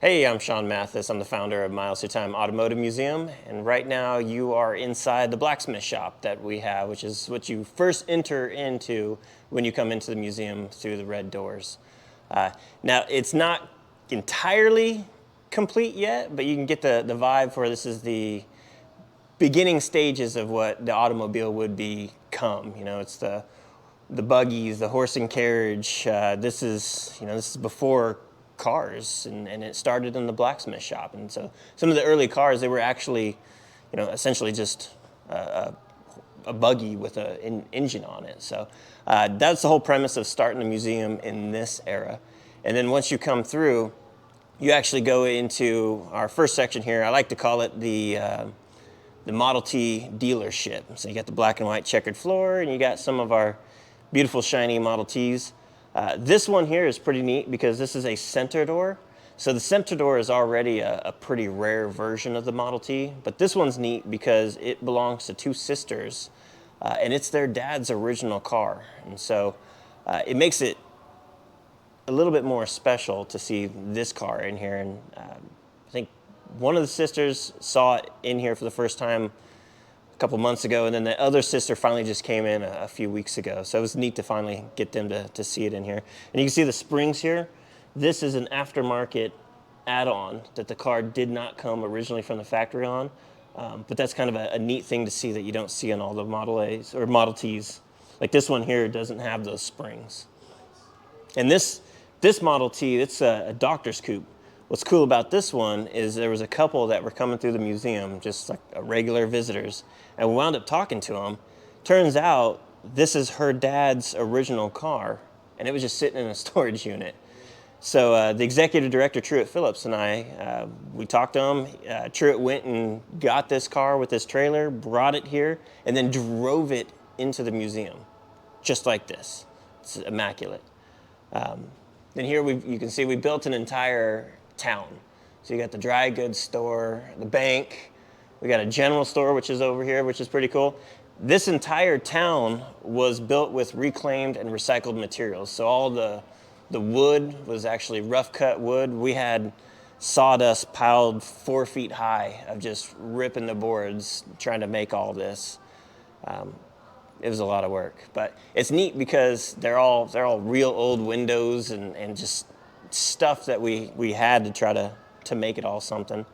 Hey, I'm Sean Mathis. I'm the founder of Miles to Time Automotive Museum, and right now you are inside the blacksmith shop that we have, which is what you first enter into when you come into the museum through the red doors. Now, it's not entirely complete yet, but you can get the vibe for this is the beginning stages of what the automobile would become. You know, it's the buggies, the horse and carriage. This is before cars, and it started in the blacksmith shop. And so some of the early cars, they were actually, essentially just a buggy with an engine on it. So that's the whole premise of starting the museum in this era. And then once you come through, you actually go into our first section here. I like to call it the Model T dealership. So you got the black and white checkered floor, and you got some of our beautiful shiny Model Ts. This one here is pretty neat because this is a center door. So the center door is already a pretty rare version of the Model T, but this one's neat because it belongs to two sisters, and it's their dad's original car. And so it makes it a little bit more special to see this car in here. And I think one of the sisters saw it in here for the first time a couple months ago, and then the other sister finally just came in a few weeks ago. So it was neat to finally get them to see it in here. And you can see the springs here. This is an aftermarket add-on that the car did not come originally from the factory on, but that's kind of a neat thing to see that you don't see on all the Model A's or Model T's. Like this one here doesn't have those springs. And this Model T, it's a doctor's coupe. What's cool about this one is there was a couple that were coming through the museum, just like regular visitors, and we wound up talking to them. Turns out this is her dad's original car, and it was just sitting in a storage unit. So the executive director, Truett Phillips, and I, we talked to him. Truett went and got this car with this trailer, brought it here, and then drove it into the museum, just like this. It's immaculate. Then here you can see we built an entire town. So you got the dry goods store, the bank, we got a general store which is over here, which is pretty cool. This entire town was built with reclaimed and recycled materials. So all the wood was actually rough cut wood. We had sawdust piled 4 feet high of just ripping the boards trying to make all this. It was a lot of work, but it's neat because they're all real old windows and just stuff that we had to try to make it all something.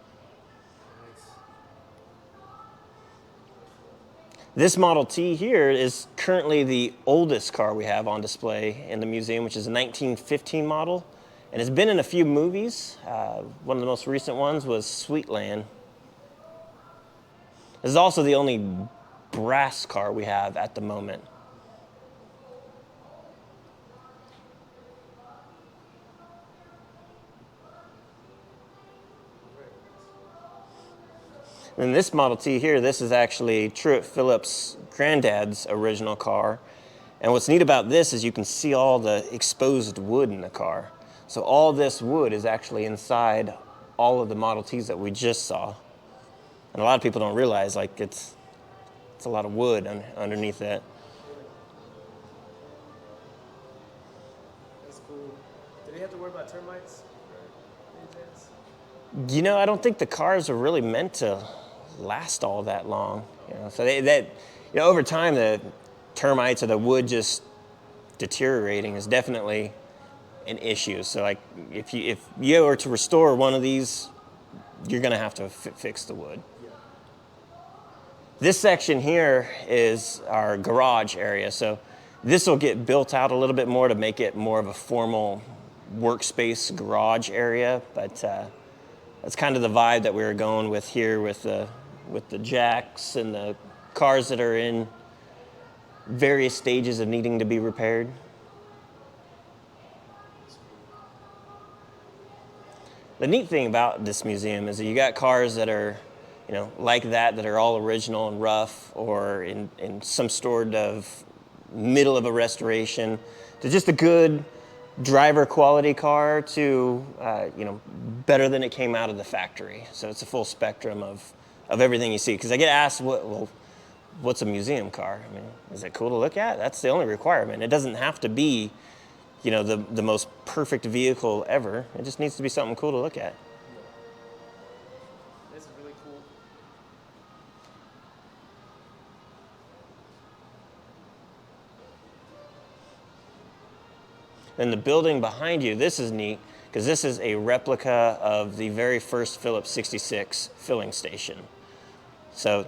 This Model T here is currently the oldest car we have on display in the museum, which is a 1915 model, and it's been in a few movies. One of the most recent ones was Sweetland. This is also the only brass car we have at the moment. And this Model T here, this is actually Truett Phillips' granddad's original car. And what's neat about this is you can see all the exposed wood in the car. So all this wood is actually inside all of the Model Ts that we just saw. And a lot of people don't realize, like, it's a lot of wood underneath that. That's cool. Did they have to worry about termites? You know, I don't think the cars are really meant to last all that long. So over time, the termites or the wood just deteriorating is definitely an issue. So like if you were to restore one of these, you're gonna have to fix the wood. Yeah. This section here is our garage area. So this will get built out a little bit more to make it more of a formal workspace garage area, but that's kind of the vibe that we were going with here with the jacks and the cars that are in various stages of needing to be repaired. The neat thing about this museum is that you got cars that are, like that are all original and rough, or in some sort of middle of a restoration, to just a good driver quality car to, better than it came out of the factory. So it's a full spectrum of everything you see. Because I get asked, what's a museum car? I mean, is it cool to look at? That's the only requirement. It doesn't have to be, the most perfect vehicle ever. It just needs to be something cool to look at. Then the building behind you, this is neat, because this is a replica of the very first Phillips 66 filling station. So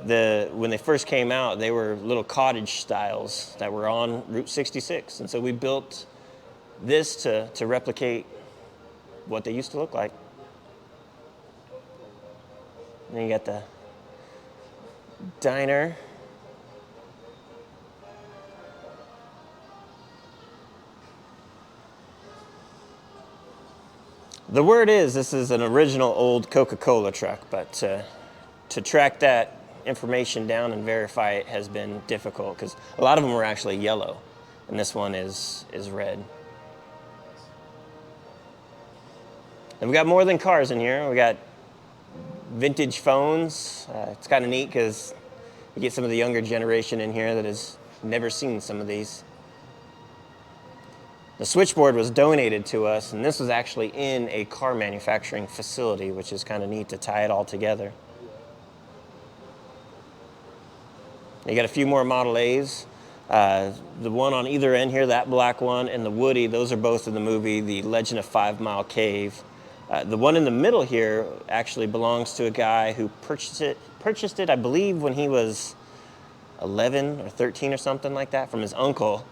when they first came out, they were little cottage styles that were on Route 66. And so we built this to replicate what they used to look like. And then you got the diner. The word is this is an original old Coca-Cola truck, but to track that information down and verify it has been difficult because a lot of them were actually yellow, and this one is red. And we got more than cars in here. We got vintage phones. It's kind of neat because you get some of the younger generation in here that has never seen some of these. The switchboard was donated to us, and this was actually in a car manufacturing facility, which is kind of neat to tie it all together. You got a few more Model A's. The one on either end here, that black one, and the Woody, those are both in the movie The Legend of 5 Mile Cave. The one in the middle here actually belongs to a guy who purchased it, I believe, when he was 11 or 13 or something like that, from his uncle.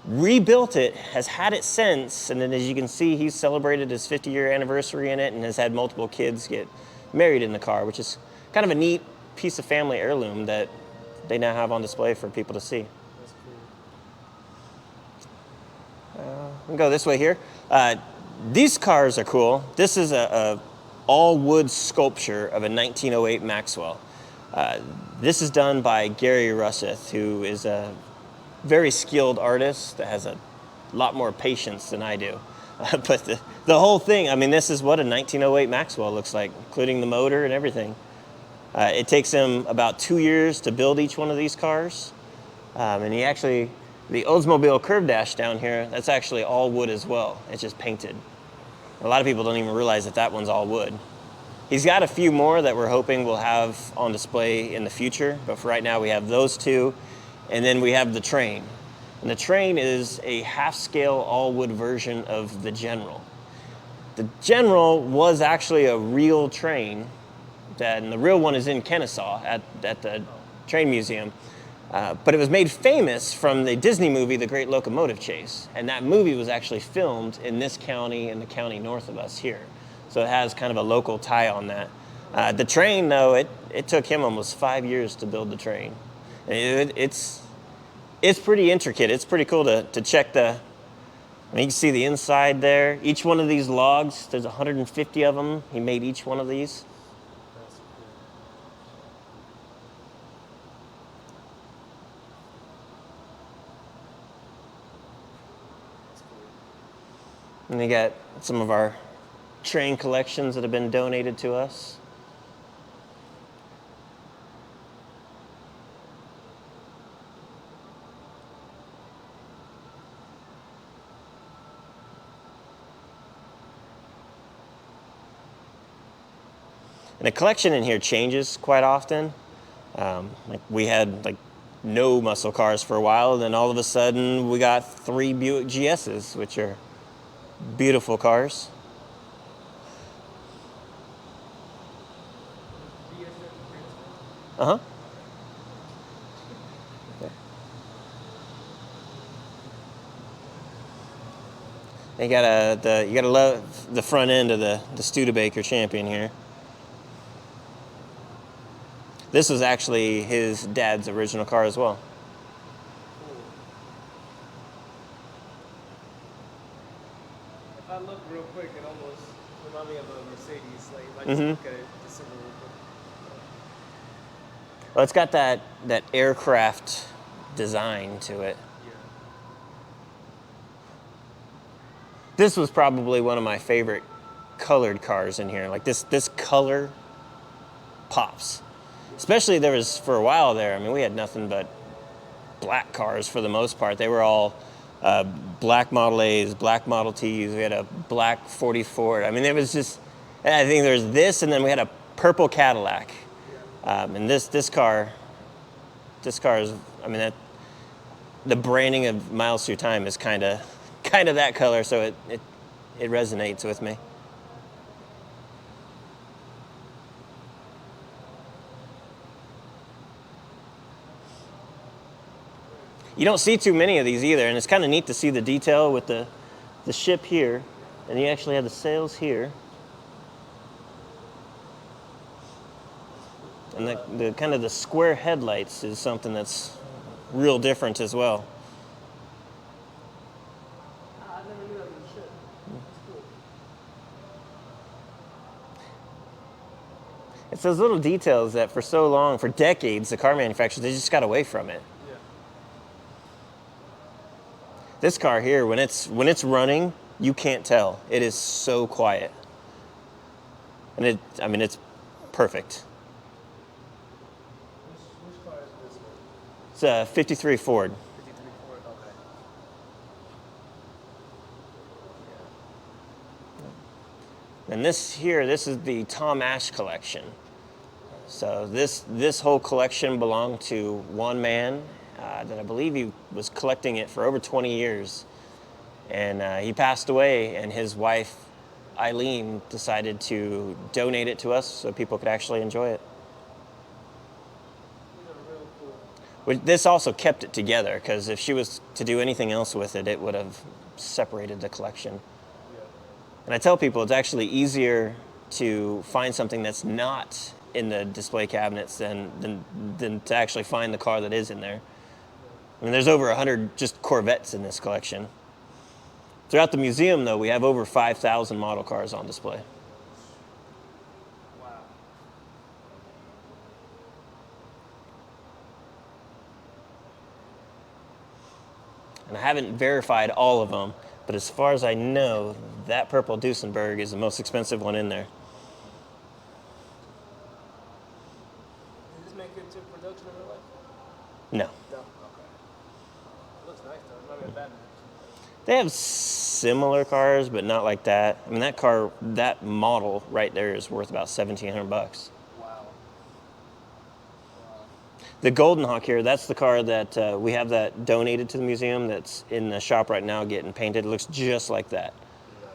Rebuilt it, has had it since, and then as you can see, he's celebrated his 50-year anniversary in it and has had multiple kids get married in the car, which is kind of a neat piece of family heirloom that they now have on display for people to see. That's We can go this way here. These cars are cool. This is a all-wood sculpture of a 1908 Maxwell. This is done by Gary Russeth, who is a very skilled artist that has a lot more patience than I do. But the whole thing, I mean, this is what a 1908 Maxwell looks like, including the motor and everything. It takes him about 2 years to build each one of these cars. And he actually, the Oldsmobile Curve Dash down here, that's actually all wood as well. It's just painted. A lot of people don't even realize that that one's all wood. He's got a few more that we're hoping we'll have on display in the future, but for right now we have those two. And then we have the Train. And the Train is a half-scale all-wood version of the General. The General was actually a real train, and the real one is in Kennesaw at the Train Museum. But it was made famous from the Disney movie, The Great Locomotive Chase. And that movie was actually filmed in this county and the county north of us here. So it has kind of a local tie on that. The Train, though, it took him almost 5 years to build the Train. It's pretty intricate. It's pretty cool to check you can see the inside there. Each one of these logs, there's 150 of them. He made each one of these. And they got some of our train collections that have been donated to us. And the collection in here changes quite often. Like we had no muscle cars for a while, and then all of a sudden we got 3 Buick GSs, which are beautiful cars. Uh-huh. You gotta love the front end of the Studebaker Champion here. This was actually his dad's original car as well. If I look real quick, it almost reminds me of a Mercedes. Like if I just look at it just a little bit. Well, it's got that aircraft design to it. Yeah. This was probably one of my favorite colored cars in here. Like this color pops. Especially there was, for a while there, I mean, we had nothing but black cars for the most part. They were all black Model A's, black Model T's. We had a black 40 Ford. I mean, it was just, I think there was this, and then we had a purple Cadillac. And this car is, I mean, the branding of Miles Through Time is kind of kind of that color, so it resonates with me. You don't see too many of these either, and it's kind of neat to see the detail with the ship here, and you actually have the sails here. And the kind of the square headlights is something that's real different as well. I never knew that was a ship. That's cool. It's those little details that for so long, for decades, the car manufacturers, they just got away from it. Yeah. This car here, when it's running, you can't tell. It is so quiet. And it's perfect. Which car is this one? It's a 53 Ford. 53 Ford. Okay. And this is the Tom Ash collection. So this whole collection belonged to one man that I believe he was collecting it for over 20 years. And he passed away, and his wife, Eileen, decided to donate it to us so people could actually enjoy it. These are real cool. This also kept it together, because if she was to do anything else with it, it would have separated the collection. Yeah. And I tell people it's actually easier to find something that's not in the display cabinets than to actually find the car that is in there. I mean, there's over 100 just Corvettes in this collection. Throughout the museum, though, we have over 5,000 model cars on display. Wow. And I haven't verified all of them, but as far as I know, that purple Duesenberg is the most expensive one in there. Did this make it to production in real life? No. No. Okay. It looks nice though. It's not even bad. They have similar cars, but not like that. I mean, that car, that model right there is worth about $1,700. Wow. Wow. The Golden Hawk here, that's the car that we have that donated to the museum that's in the shop right now getting painted. It looks just like that. Nice.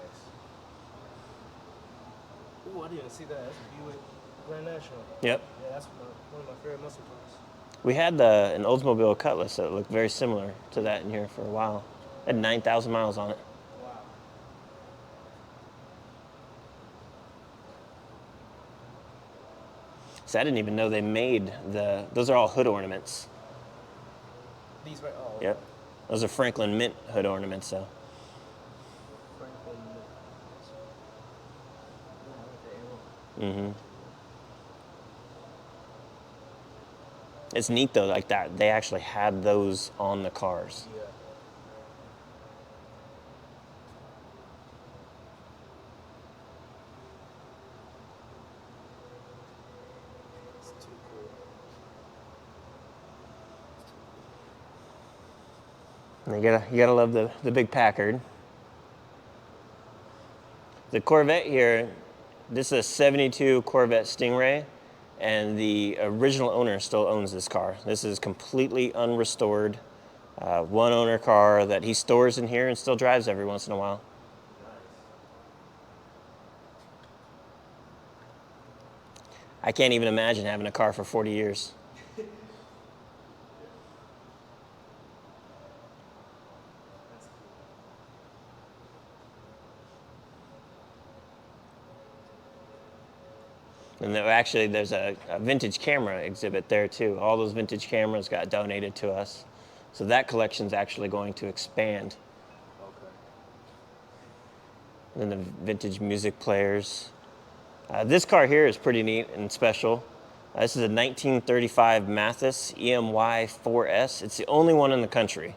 Ooh, I didn't even see that. That's a Buick Grand National. Yep. Yeah, that's one of my favorite muscle cars. We had an Oldsmobile Cutlass that looked very similar to that in here for a while. It had 9,000 miles on it. Wow. So I didn't even know they made those are all hood ornaments. These right. Oh. Yep. Those are Franklin Mint hood ornaments, so. Franklin. Mm-hmm. It's neat though, like that. They actually had those on the cars. Yeah. It's too cool. And you gotta love the big Packard. The Corvette here, this is a 72 Corvette Stingray, and the original owner still owns this car. This is completely unrestored, one owner car that he stores in here and still drives every once in a while. I can't even imagine having a car for 40 years. And actually, there's a vintage camera exhibit there too. All those vintage cameras got donated to us. So that collection's actually going to expand. Okay. And then the vintage music players. This car here is pretty neat and special. This is a 1935 Mathis EMY 4S. It's the only one in the country.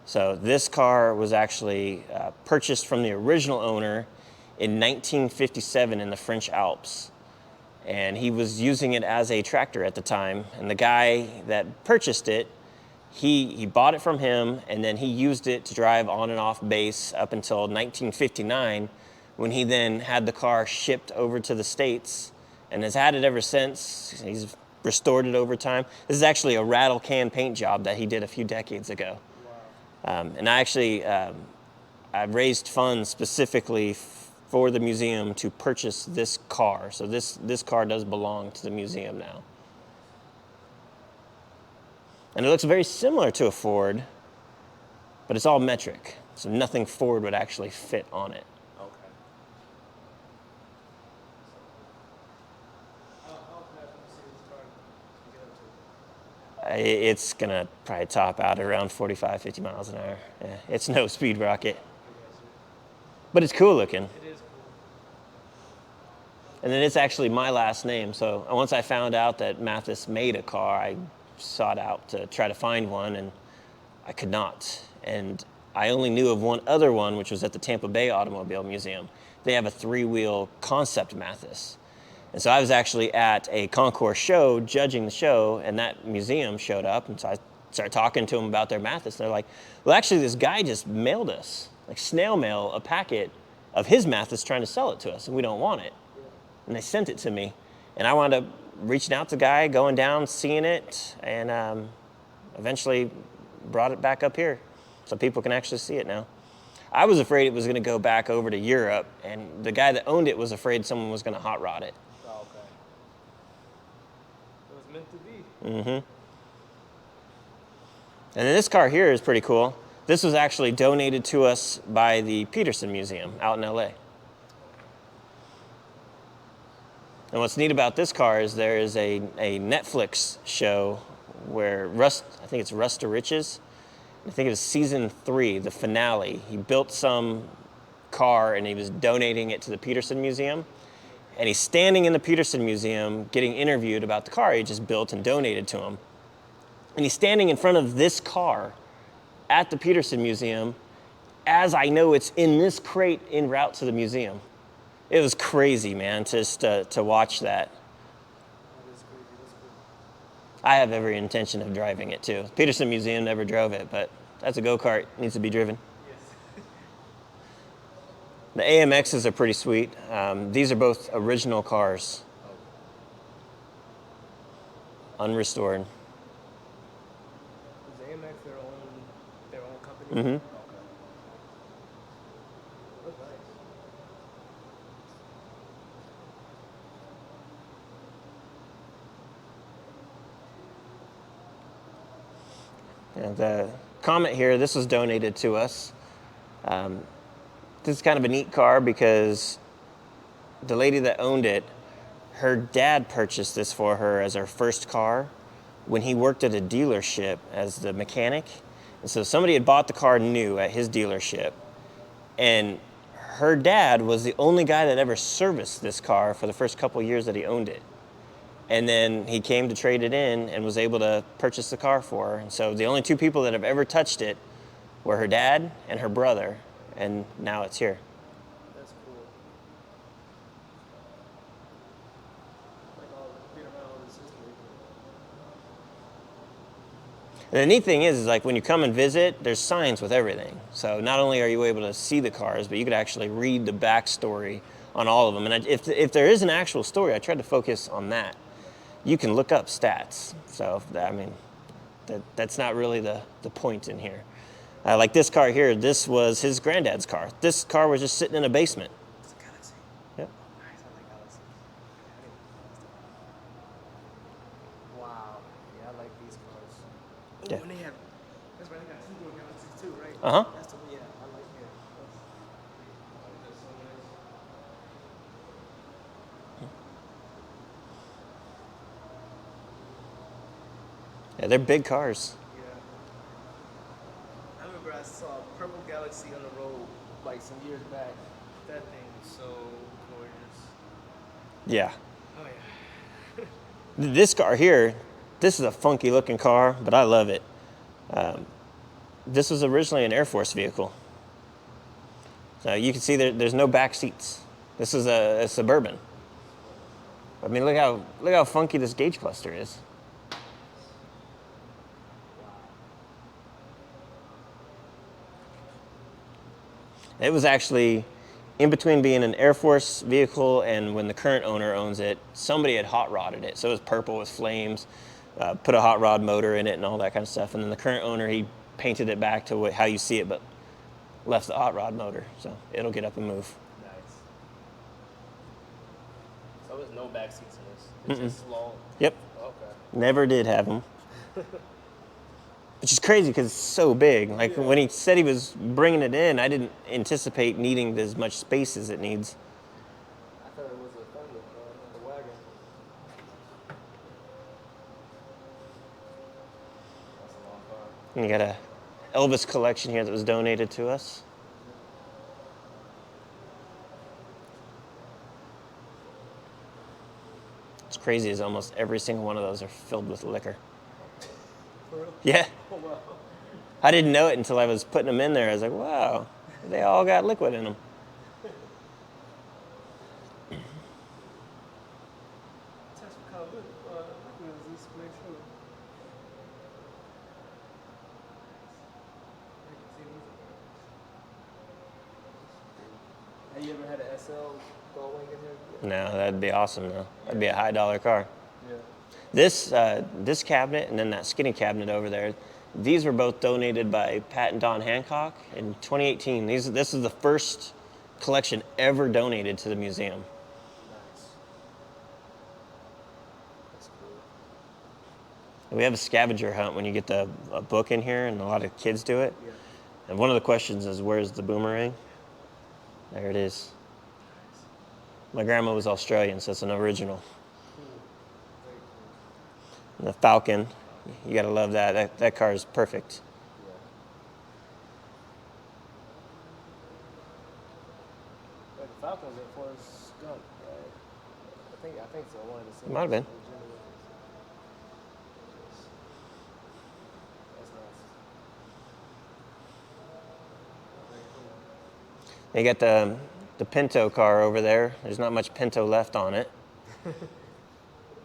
So this car was actually purchased from the original owner in 1957 in the French Alps. And he was using it as a tractor at the time. And the guy that purchased it, he bought it from him, and then he used it to drive on and off base up until 1959, when he then had the car shipped over to the States and has had it ever since. He's restored it over time. This is actually a rattle can paint job that he did a few decades ago. Wow. And I actually, I raised funds specifically for the museum to purchase this car. So this car does belong to the museum now. And it looks very similar to a Ford, but it's all metric. So nothing Ford would actually fit on it. Okay. How fast would you see this car get up to? It's going to probably top out around 45, 50 miles an hour. Yeah, it's no speed rocket. But it's cool looking. It is cool. And then it's actually my last name. So once I found out that Mathis made a car, I sought out to try to find one, and I could not. And I only knew of one other one, which was at the Tampa Bay Automobile Museum. They have a 3-wheel concept Mathis. And so I was actually at a concours show, judging the show, and that museum showed up. And so I started talking to them about their Mathis. And they're like, well, actually, this guy just mailed us, like snail mail, a packet of his Mathis trying to sell it to us, and we don't want it. And they sent it to me. And I wound up reaching out to the guy, going down, seeing it, and eventually brought it back up here so people can actually see it now. I was afraid it was going to go back over to Europe, and the guy that owned it was afraid someone was going to hot rod it. Oh, okay. It was meant to be. And then this car here is pretty cool. This was actually donated to us by the Peterson Museum out in LA. And what's neat about this car is there is a Netflix show where I think it's Rust to Riches. I think it was season 3, the finale. He built some car and he was donating it to the Peterson Museum. And he's standing in the Peterson Museum getting interviewed about the car he just built and donated to him. And he's standing in front of this car at the Peterson Museum as I know it's in this crate en route to the museum. It was crazy, man, just to watch that. That is crazy. That's cool. I have every intention of driving it too. Peterson Museum never drove it, but that's a go-kart. It needs to be driven. Yes. The AMXs are pretty sweet. These are both original cars, unrestored. Is AMX their own company? Mm-hmm. Okay. Look nice. And the Comet here, this was donated to us. This is kind of a neat car because the lady that owned it, her dad purchased this for her as her first car when he worked at a dealership as the mechanic. And so somebody had bought the car new at his dealership, and her dad was the only guy that ever serviced this car for the first couple of years that he owned it. And then he came to trade it in and was able to purchase the car for her. And so the only 2 people that have ever touched it were her dad and her brother, and now it's here. That's cool. Like all the being around all this history. And the neat thing is like when you come and visit, there's signs with everything. So not only are you able to see the cars, but you could actually read the backstory on all of them. And if there is an actual story, I tried to focus on that. You can look up stats. So, I mean, that's not really the point in here. Like this car here, this was his granddad's car. This car was just sitting in a basement. It's a Galaxy. Yep. Nice. I like Galaxies. Wow. Yeah, I like these cars. Oh, Yeah. and they have. That's right. They got 2-door Galaxies too, right? Uh-huh. That's the yeah. I like it. That's so nice. Yeah, they're big cars. Yeah. I remember I saw a purple Galaxy on the road like some years back. That thing was so gorgeous. Yeah. Oh yeah. This car here, this is a funky looking car, but I love it. This was originally an Air Force vehicle. So you can see there's no back seats. This is a Suburban. I mean, look how funky this gauge cluster is. It was actually in between being an Air Force vehicle and when the current owner owns it, somebody had hot rodded it. So it was purple with flames, put a hot rod motor in it and all that kind of stuff. And then the current owner, he painted it back to how you see it, but left the hot rod motor, so it'll get up and move. Nice. So there's no back seats in this. It's just long. Yep, Okay. never did have them. Which is crazy because it's so big. Like Yeah. when he said he was bringing it in, I didn't anticipate needing as much space as it needs. I thought it was a Thunder, not a wagon. That's a long car. And you got a Elvis collection here that was donated to us. What's crazy is almost every single one of those are filled with liquor. For real? Yeah, Oh, wow. I didn't know it until I was putting them in there. I was like, wow, they all got liquid in them. Test what kind of liquid is this? Make sure. Have you ever had an SL Gullwing in here? No, that'd be awesome though. That'd be a high dollar car. Yeah. This cabinet and then that skinny cabinet over there, these were both donated by Pat and Don Hancock in 2018. This is the first collection ever donated to the museum. Nice. That's cool. We have a scavenger hunt when you get a book in here, and a lot of kids do it. Yeah. And one of the questions is, where's the boomerang? There it is. My grandma was Australian, so it's an original. Cool. Very cool. And the Falcon, you gotta love that. That car is perfect. Yeah. Like the Falcon's in Forrest Gump, right? I think so. One of the scenes. Might have been. That's nice. Very cool. You got the Pinto car over there. There's not much Pinto left on it.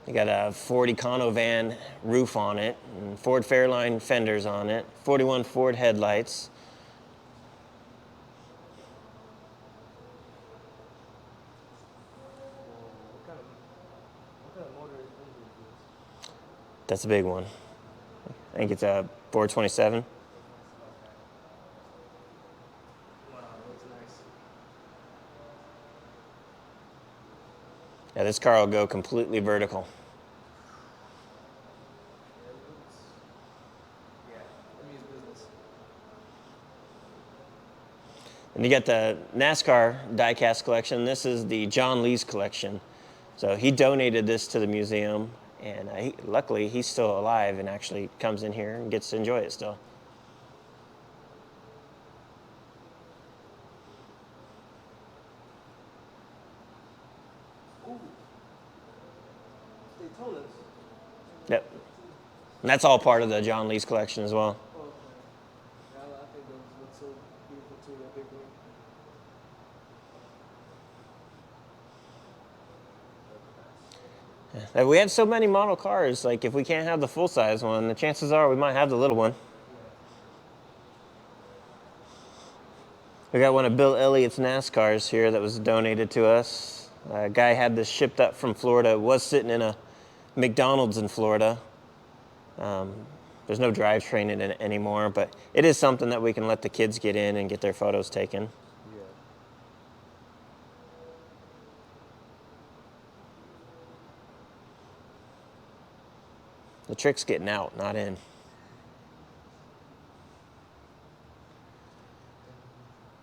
You got a Ford Econovan roof on it, and Ford Fairline fenders on it, 41 Ford headlights. What kind of motor is this? That's a big one. I think it's a 427. Wow, that's nice. Yeah, this car will go completely vertical. Yeah, it means business. And you got the NASCAR diecast collection. This is the John Lee's collection. So he donated this to the museum, and luckily he's still alive and actually comes in here and gets to enjoy it still. Ooh. Daytonas. Yep. And that's all part of the John Lee's collection as well. Oh, okay. Yeah, I think those look so beautiful too, that big one. We have so many model cars, like if we can't have the full-size one, the chances are we might have the little one. We got one of Bill Elliott's NASCARs here that was donated to us. A guy had this shipped up from Florida, was sitting in a McDonald's in Florida. There's no drivetrain in it anymore, but it is something that we can let the kids get in and get their photos taken. Yeah. The trick's getting out, not in.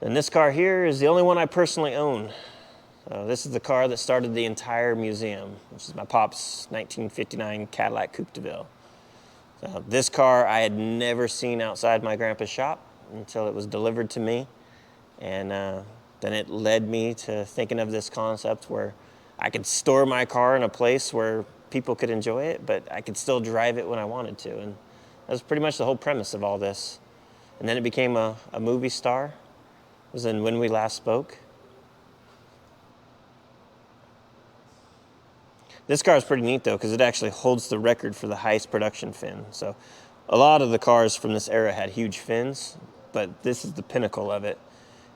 And this car here is the only one I personally own. So this is the car that started the entire museum, which is my pop's 1959 Cadillac Coupe de Ville. So this car I had never seen outside my grandpa's shop until it was delivered to me. And then it led me to thinking of this concept where I could store my car in a place where people could enjoy it, but I could still drive it when I wanted to. And that was pretty much the whole premise of all this. And then it became a movie star. It was in When We Last Spoke. This car is pretty neat though, because it actually holds the record for the highest production fin. So a lot of the cars from this era had huge fins, but this is the pinnacle of it.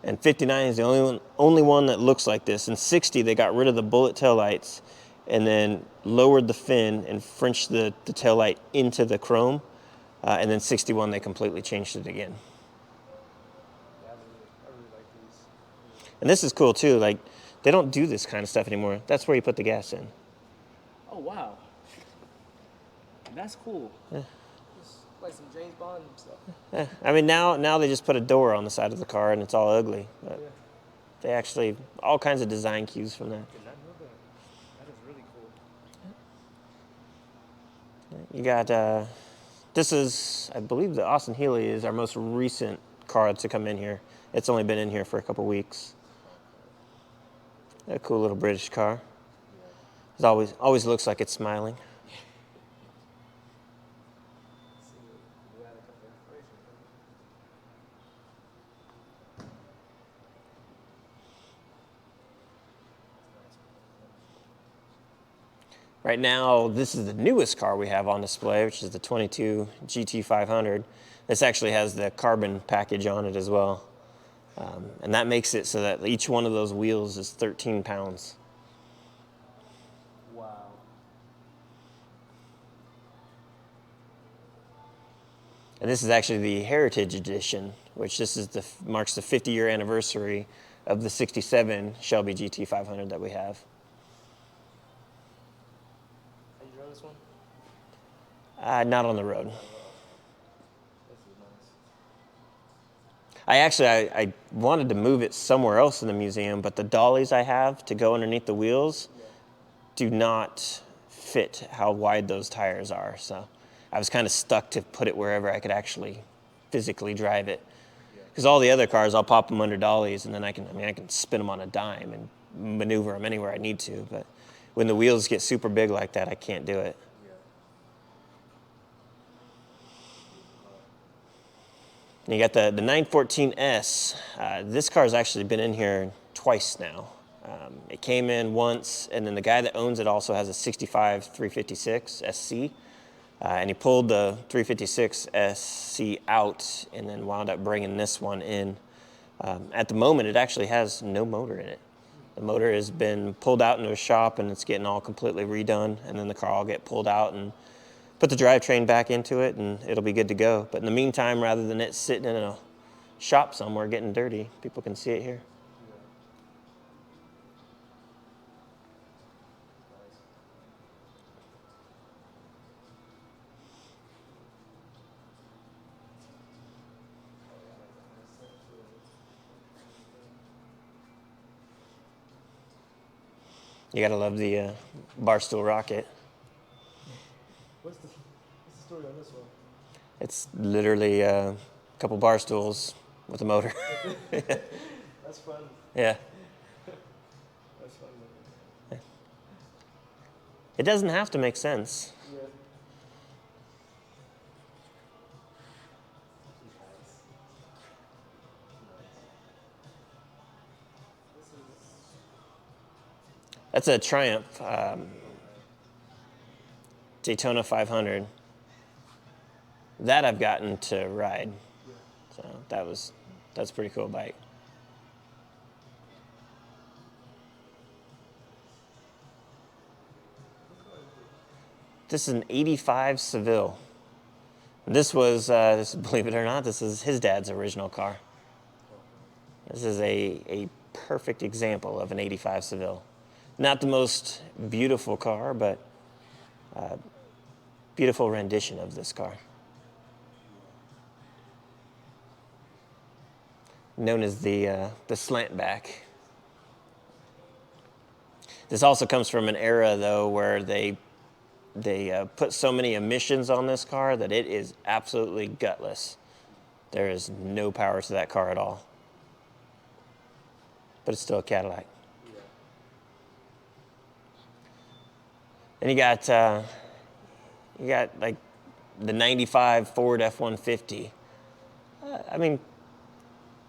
And 59 is the only one that looks like this. In 60, they got rid of the bullet taillights and then lowered the fin and Frenched the taillight into the chrome. And then 61, they completely changed it again. And this is cool too. Like, they don't do this kind of stuff anymore. That's where you put the gas in. Oh wow, that's cool. Just like some James Bond stuff. Yeah. I mean, now they just put a door on the side of the car and it's all ugly. But Yeah. they actually, all kinds of design cues from that. Did not know that. That is really cool. You got, this is, I believe the Austin Healey is our most recent car to come in here. It's only been in here for a couple weeks. A cool little British car. It always looks like it's smiling. Right now, this is the newest car we have on display, which is the 22 GT500. This actually has the carbon package on it as well. And that makes it so that each one of those wheels is 13 pounds. Wow. And this is actually the Heritage Edition, which this is marks the 50-year anniversary of the 67 Shelby GT500 that we have. Have you driven this one? Not on the road. This is nice. I wanted to move it somewhere else in the museum, but the dollies I have to go underneath the wheels do not fit how wide those tires are. So I was kind of stuck to put it wherever I could actually physically drive it. Because all the other cars, I'll pop them under dollies, and then I can spin them on a dime and maneuver them anywhere I need to. But when the wheels get super big like that, I can't do it. And you got the 914S. This car's actually been in here twice now. It came in once, and then the guy that owns it also has a 65 356 SC. And he pulled the 356 SC out and then wound up bringing this one in. At the moment, it actually has no motor in it. The motor has been pulled out into a shop, and it's getting all completely redone, and then the car will get pulled out and put the drivetrain back into it, and it'll be good to go. But in the meantime, rather than it sitting in a shop somewhere getting dirty, people can see it here. You gotta love the Barstool Rocket. What's the story on this one? It's literally a couple bar stools with a motor. That's fun. Yeah. That's fun. It doesn't have to make sense. Yeah. That's a Triumph Daytona 500. That I've gotten to ride. So that's a pretty cool bike. This is an 85 Seville. This was, believe it or not, this is his dad's original car. This is a perfect example of an 85 Seville. Not the most beautiful car, but beautiful rendition of this car. Known as the slant back. This also comes from an era, though, where they put so many emissions on this car that it is absolutely gutless. There is no power to that car at all. But it's still a Cadillac. And you got like the 95 Ford F-150. I mean,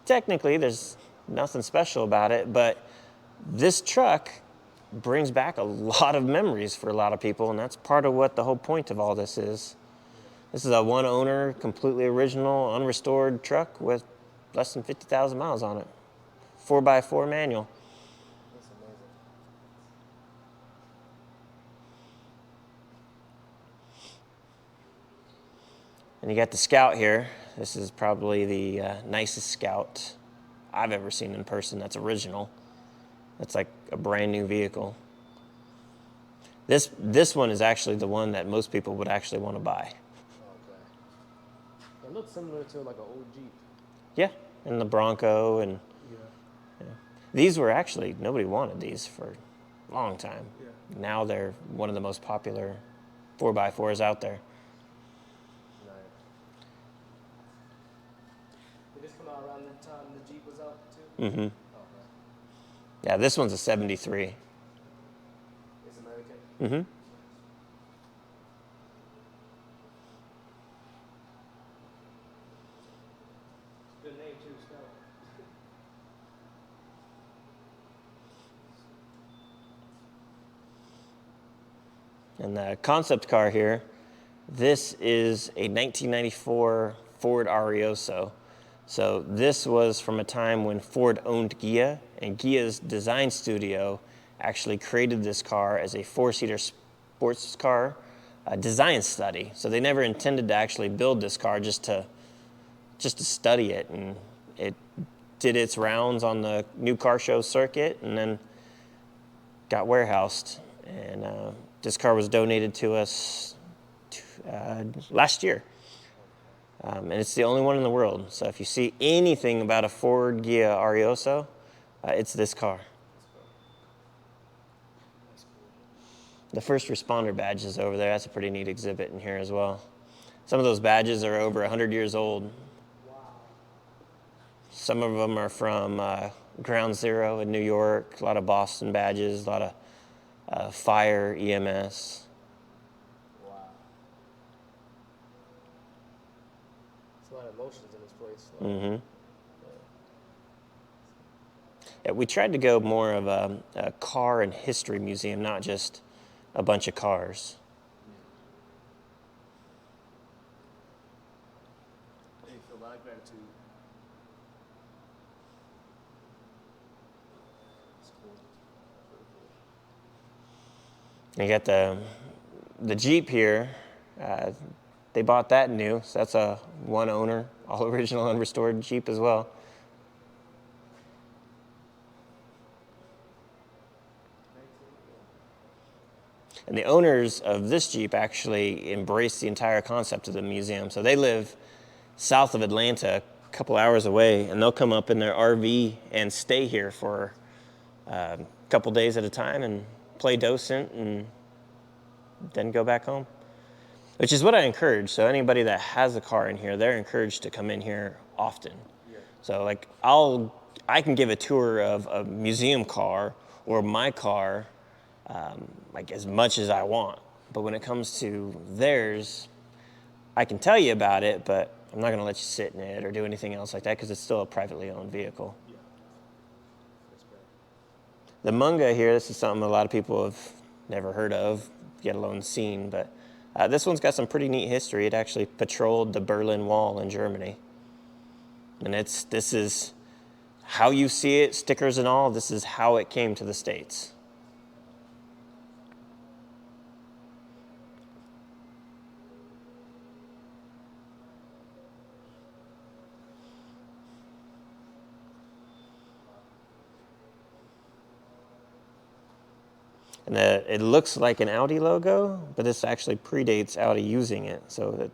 technically there's nothing special about it, but this truck brings back a lot of memories for a lot of people, and that's part of what the whole point of all this is. This is a one-owner, completely original, unrestored truck with less than 50,000 miles on it. 4x4 manual. That's amazing. And you got the Scout here. This is probably the nicest Scout I've ever seen in person that's original. That's like a brand new vehicle. This one is actually the one that most people would actually want to buy. Okay. It looks similar to like an old Jeep. Yeah, and the Bronco, and Yeah. these were actually, nobody wanted these for a long time. Yeah. Now they're one of the most popular 4x4s out there. Nice. Did this come out around the time the Jeep was out too? Mm-hmm. Okay. Yeah, this one's a 73. It's American. Mm-hmm. Good name too, Scout. And the concept car here, this is a 1994 Ford Arioso. So this was from a time when Ford owned Ghia, and Ghia's design studio actually created this car as a four-seater sports car design study. So they never intended to actually build this car, just to study it, and it did its rounds on the new car show circuit, and then got warehoused. And this car was donated to us last year. And it's the only one in the world. So if you see anything about a Ford Ghia Arioso, it's this car. The first responder badge is over there. That's a pretty neat exhibit in here as well. Some of those badges are over 100 years old. Wow. Some of them are from Ground Zero in New York, a lot of Boston badges, a lot of fire, EMS. Wow. There's a lot of emotions in this place. Mm-hmm. Yeah, we tried to go more of a car and history museum, not just a bunch of cars. Hey, feel a lot of gratitude. It's cool. You got the Jeep here. They bought that new, so that's a one owner, all original unrestored Jeep as well. And the owners of this Jeep actually embrace the entire concept of the museum. So they live south of Atlanta, a couple hours away, and they'll come up in their RV and stay here for a couple days at a time and play docent and then go back home, which is what I encourage. So anybody that has a car in here, they're encouraged to come in here often. Yeah. So like I can give a tour of a museum car or my car like as much as I want. But when it comes to theirs, I can tell you about it, but I'm not going to let you sit in it or do anything else like that because it's still a privately owned vehicle. Yeah. That's great. The Munga here, this is something a lot of people have never heard of, yet alone seen, but this one's got some pretty neat history. It actually patrolled the Berlin Wall in Germany. And this is how you see it, stickers and all, this is how it came to the States. And it looks like an Audi logo, but this actually predates Audi using it, so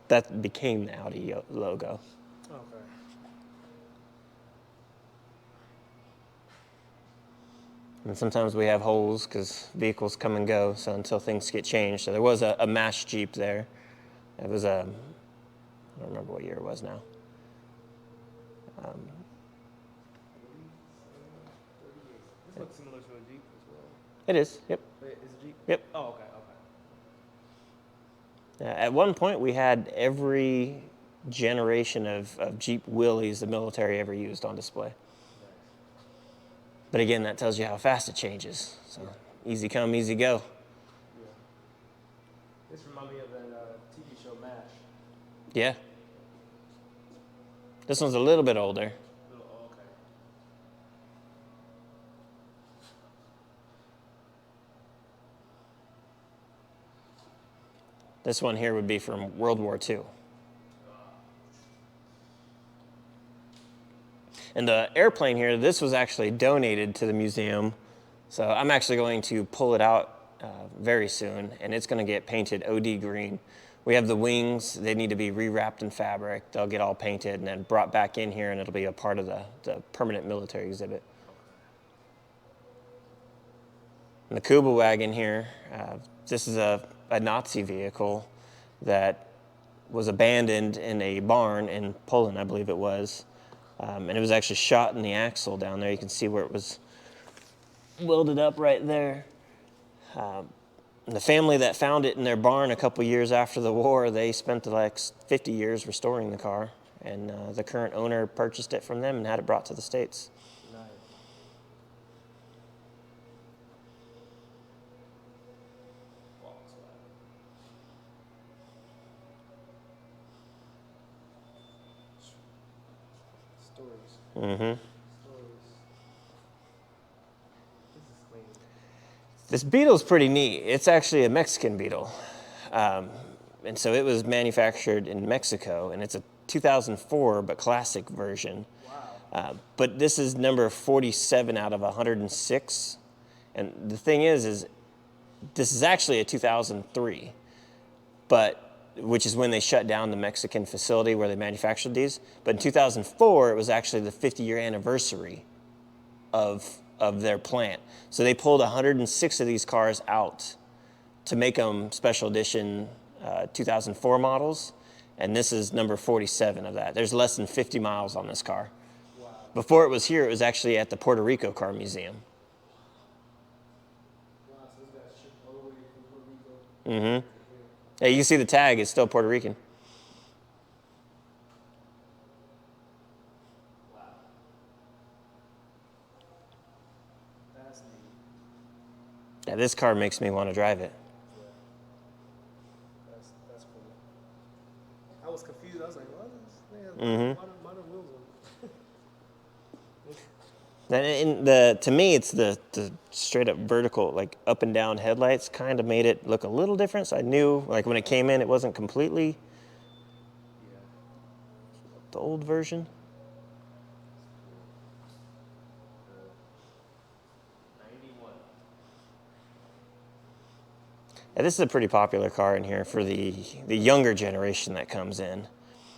that became the Audi logo. Okay. And sometimes we have holes because vehicles come and go, so until things get changed. So there was a MASH Jeep there. It was I don't remember what year it was now. This looks similar to a Jeep as well. It is, yep. Wait, is it a Jeep? Yep. Oh, okay, okay. At one point, we had every generation of Jeep Willys the military ever used on display. But again, that tells you how fast it changes. So easy come, easy go. Yeah. This reminds me of that TV show MASH. Yeah. This one's a little bit older. Oh, okay. This one here would be from World War II. And the airplane here, this was actually donated to the museum. So I'm actually going to pull it out very soon, and it's going to get painted OD green. We have the wings. They need to be rewrapped in fabric. They'll get all painted and then brought back in here, and it'll be a part of the permanent military exhibit. And the Kuba wagon here, this is a Nazi vehicle that was abandoned in a barn in Poland, I believe it was. And it was actually shot in the axle down there. You can see where it was welded up right there. And the family that found it in their barn a couple years after the war, they spent the next 50 years restoring the car. And the current owner purchased it from them and had it brought to the States. Nice. Stories. Mm-hmm. Stories. This is clean. This Beetle's pretty neat. It's actually a Mexican Beetle. And so it was manufactured in Mexico, and it's a 2004 but classic version. Wow. But this is number 47 out of 106. And the thing is this is actually a 2003, which is when they shut down the Mexican facility where they manufactured these. But in 2004, it was actually the 50-year anniversary of their plant. So they pulled 106 of these cars out to make them special edition 2004 models. And this is number 47 of that. There's less than 50 miles on this car. Wow. Before it was here, it was actually at the Puerto Rico Car Museum. Wow, so this guy's shipped all the way from Puerto Rico. Mm-hmm. Yeah, you can see the tag is still Puerto Rican. Wow. That's neat. Yeah, this car makes me want to drive it. Yeah. That's cool. I was confused. I was like, what? Mhm. Modern wheels on. And to me, it's the straight up vertical, like up and down headlights kind of made it look a little different. So I knew, like when it came in, it wasn't completely Yeah. the old version. 91. Yeah, this is a pretty popular car in here for the younger generation that comes in.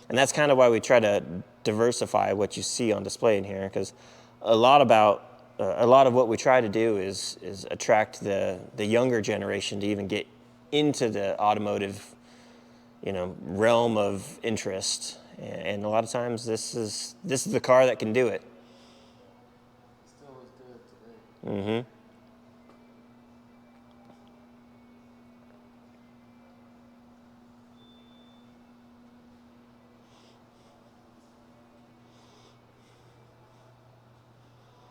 And that's kind of why we try to diversify what you see on display in here, because a lot of what we try to do is attract the younger generation to even get into the automotive, realm of interest. And a lot of times this is the car that can do it. Still looks good today. Mm-hmm.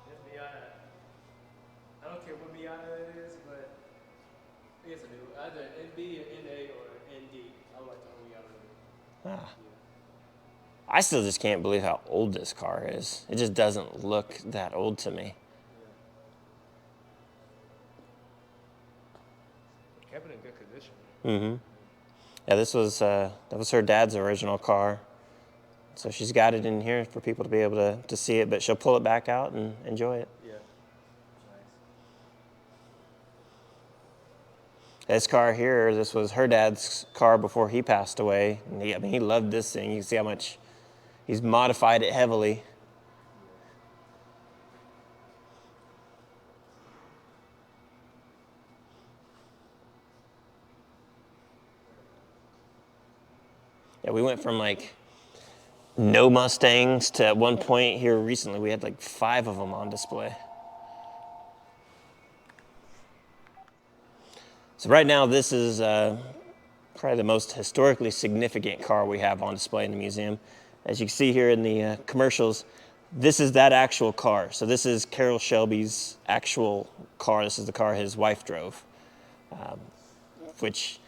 This Miata, I don't care what Miata it is, but it's a new, either NB, NA, or ND. I like the whole Miata. Ah. I still just can't believe how old this car is. It just doesn't look that old to me. Yeah. Kept it in good condition. Mm-hmm. Yeah, that was her dad's original car. So she's got it in here for people to be able to see it, but she'll pull it back out and enjoy it. Yeah. Nice. This car here, this was her dad's car before he passed away. And he loved this thing. You can see how much he's modified it heavily. Yeah, we went from like no Mustangs to at one point here recently we had like 5 of them on display. So right now this is probably the most historically significant car we have on display in the museum. As you can see here in the commercials, this is that actual car. So this is Carroll Shelby's actual car. This is the car his wife drove, which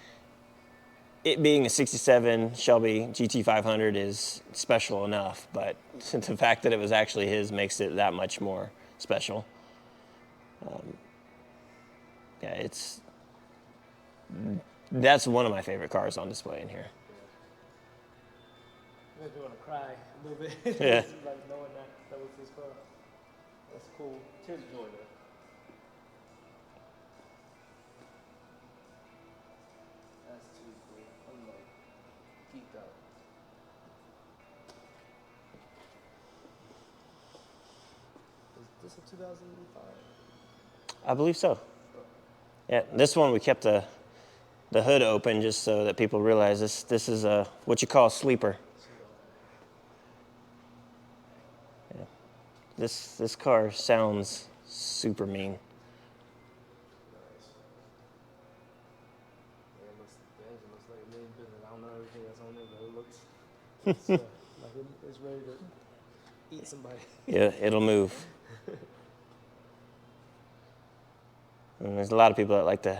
it being a 67 Shelby GT500 is special enough, but the fact that it was actually his makes it that much more special. Yeah, that's one of my favorite cars on display in here. Makes me want to cry a little bit. Yeah. Just like knowing that with this car. That's cool. Here's the joiner. That's too cool. I'm like geeked out. Is this a 2005? I believe so. Yeah, this one we kept the hood open just so that people realize this is a what you call a sleeper. Yeah. This car sounds super mean. Nice. Yeah, the engine looks like a million business. I don't know everything that's on there, but it looks like it's ready to eat somebody. Yeah, it'll move. And there's a lot of people that like the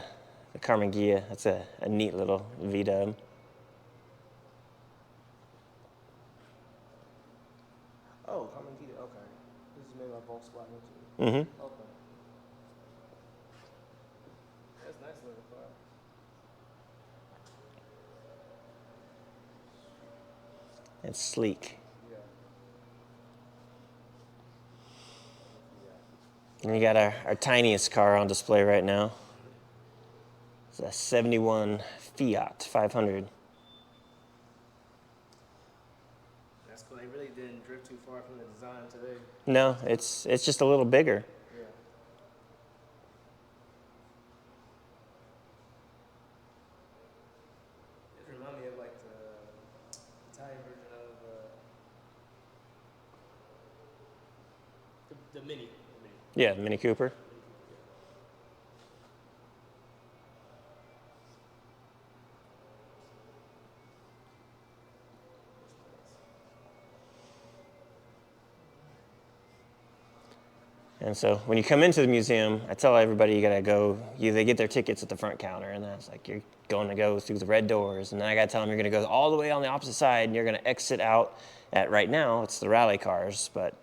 Carmagia. That's a neat little V-dub. Oh, Carmagia. Okay. This is made by Volkswagen too. Mm-hmm. Okay. That's a nice little car. It's sleek. Yeah. And you got our tiniest car on display right now. It's a 71 Fiat 500. That's cool. They really didn't drift too far from the design today. No, it's just a little bigger. Yeah. It reminds me of like the Italian version of the Mini. The Mini. Yeah, Mini Cooper. And so when you come into the museum, I tell everybody you gotta go. They get their tickets at the front counter, and that's like you're going to go through the red doors, and then I gotta tell them you're gonna go all the way on the opposite side, and you're gonna exit out at right now it's the rally cars, but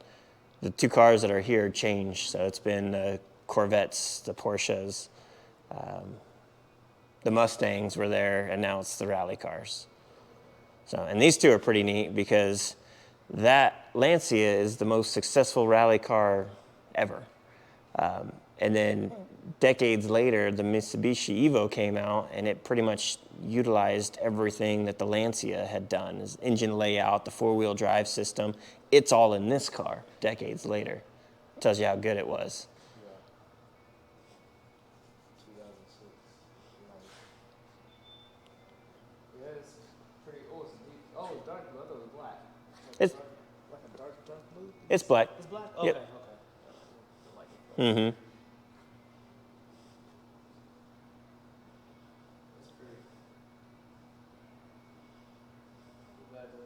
the two cars that are here changed. So it's been the Corvettes, the Porsches, the Mustangs were there, and now it's the rally cars. So and these two are pretty neat because that Lancia is the most successful rally car ever. And then decades later, the Mitsubishi Evo came out, and it pretty much utilized everything that the Lancia had done. His engine layout, the four-wheel drive system, it's all in this car decades later. Tells you how good it was. Yeah. 2006. Nice. Yeah, it's pretty. Oh, it's deep. Oh, it's dark blue. I thought it was black. It's Like a dark blue. it's black. It's black. Yep. Okay. Okay. I like it. Mm-hmm. It's pretty. I'm glad the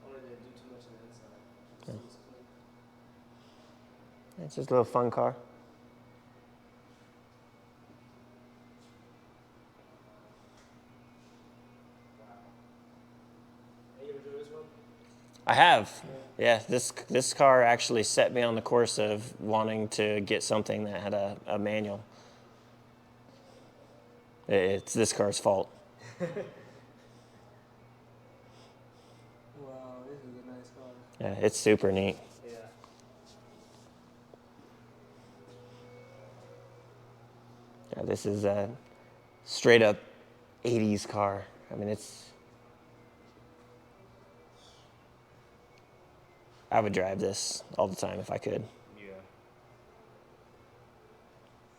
owner didn't do too much on the inside. Yeah. It's clean. It's just a little fun car. Wow. Hey, you ever do this one? I have. Yeah, this car actually set me on the course of wanting to get something that had a manual. It's this car's fault. Wow, this is a nice car. Yeah, it's super neat. Yeah. Yeah, this is a straight up 80s car. I mean, I would drive this all the time if I could. Yeah.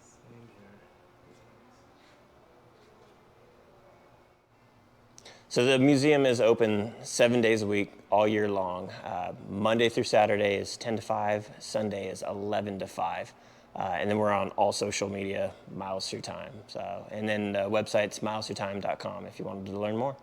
Same here. So the museum is open 7 days a week, all year long. Monday through Saturday is 10 to 5. Sunday is 11 to 5. And then we're on all social media, Miles Through Time. So, and then the website's milesthroughtime.com if you wanted to learn more.